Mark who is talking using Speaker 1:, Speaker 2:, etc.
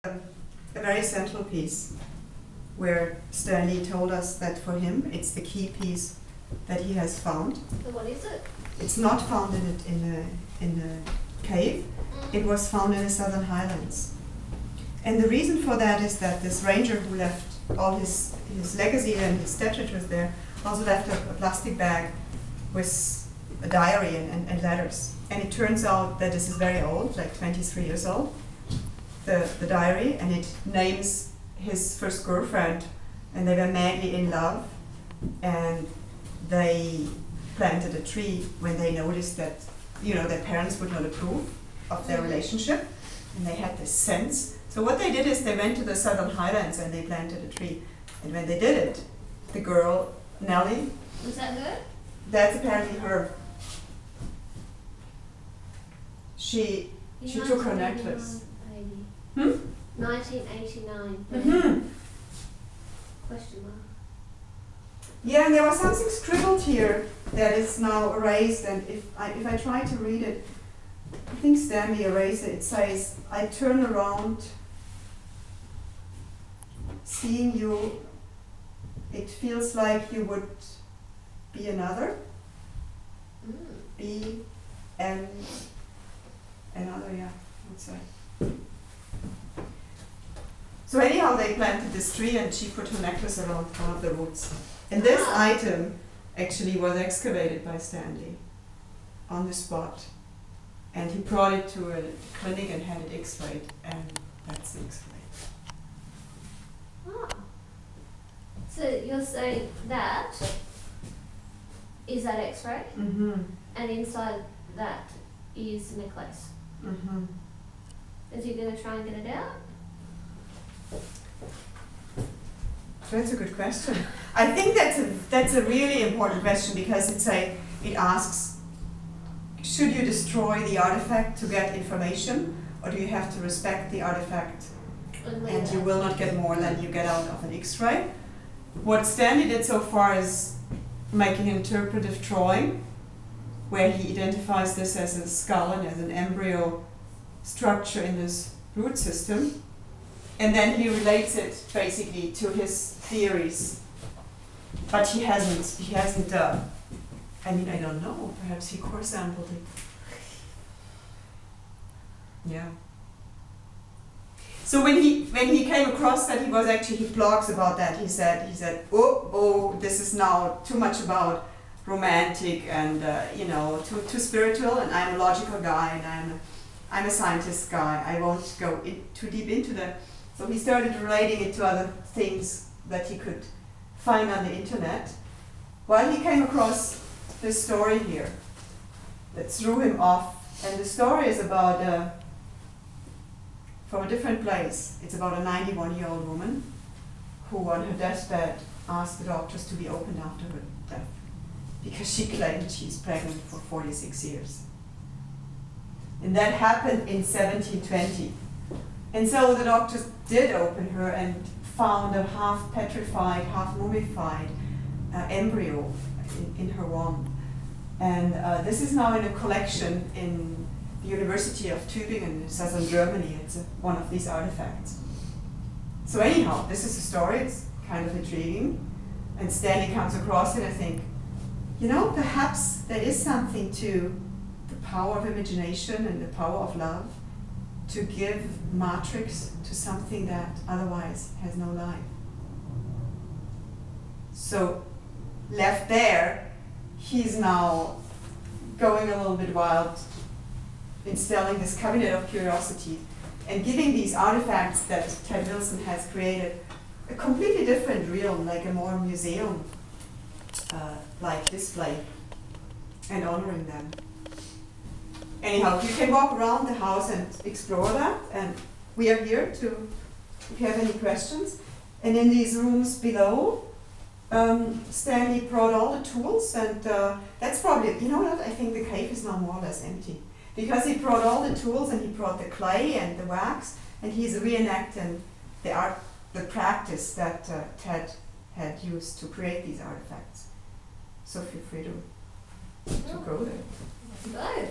Speaker 1: a very central piece where Stanley told us that for him it's the key piece that he has found.
Speaker 2: So what is it?
Speaker 1: It's not found in a cave. It was found in the Southern Highlands. And the reason for that is that this ranger who left all his legacy and his statues there also left a plastic bag with a diary and letters. And it turns out that this is very old, like 23 years old, the diary, and it names his first girlfriend, and they were madly in love, and they planted a tree when they noticed that, you know, their parents would not approve of their relationship, and they had this sense. So what they did is they went to the Southern Highlands and they planted a tree, and when they did it, the girl, Nelly...
Speaker 2: Was that her?
Speaker 1: That's apparently her. She took her necklace.
Speaker 2: 1989.
Speaker 1: Mm-hmm.
Speaker 2: Question mark.
Speaker 1: Yeah, and there was something scribbled here that is now erased, and if I try to read it, I think Stanley erased it. It says, "I turn around, seeing you, it feels like you would be another." Be and another, yeah, I would say. So anyhow, they planted this tree and she put her necklace around one of the roots. And this item actually was excavated by Stanley on the spot. And he brought it to a clinic and had it x-rayed, and that's the x-ray.
Speaker 2: Ah. So you're saying that is that x-ray?
Speaker 1: Mm-hmm.
Speaker 2: And inside that is the necklace.
Speaker 1: Mm-hmm.
Speaker 2: Is he going to try and get it out?
Speaker 1: That's a good question. I think that's a really important question, because it asks, should you destroy the artifact to get information, or do you have to respect the artifact and you will not get more than you get out of an X-ray? What Stanley did so far is making an interpretive drawing where he identifies this as a skull and as an embryo structure in this root system. And then he relates it basically to his theories, but he hasn't. I mean, I don't know. Perhaps he core sampled it. Yeah. So when he came across that, he blogs about that. He said, oh, this is now too much about romantic and too spiritual, and I'm a logical guy, and I'm a scientist guy. I won't go too deep into that. So he started relating it to other things that he could find on the internet. While he came across this story here that threw him off, and the story is about, from a different place, it's about a 91-year-old woman who on her deathbed asked the doctors to be opened after her death because she claimed she's pregnant for 46 years. And that happened in 1720. And so the doctors did open her and found a half petrified, half mummified embryo in her womb. And this is now in a collection in the University of Tübingen in southern Germany. It's one of these artifacts. So anyhow, this is a story. It's kind of intriguing. And Stanley comes across it and I think, perhaps there is something to the power of imagination and the power of love to give matrix to something that otherwise has no life. So left there, he's now going a little bit wild, installing this cabinet of curiosity and giving these artifacts that Ted Wilson has created a completely different realm, like a more museum like display, and honoring them. Anyhow, you can walk around the house and explore that, and we are here to, if you have any questions. And in these rooms below, Stanley brought all the tools, and that's probably, I think the cave is now more or less empty, because he brought all the tools, and he brought the clay and the wax, and he's reenacting the practice that Ted had used to create these artifacts. So feel free to go there.
Speaker 2: Go.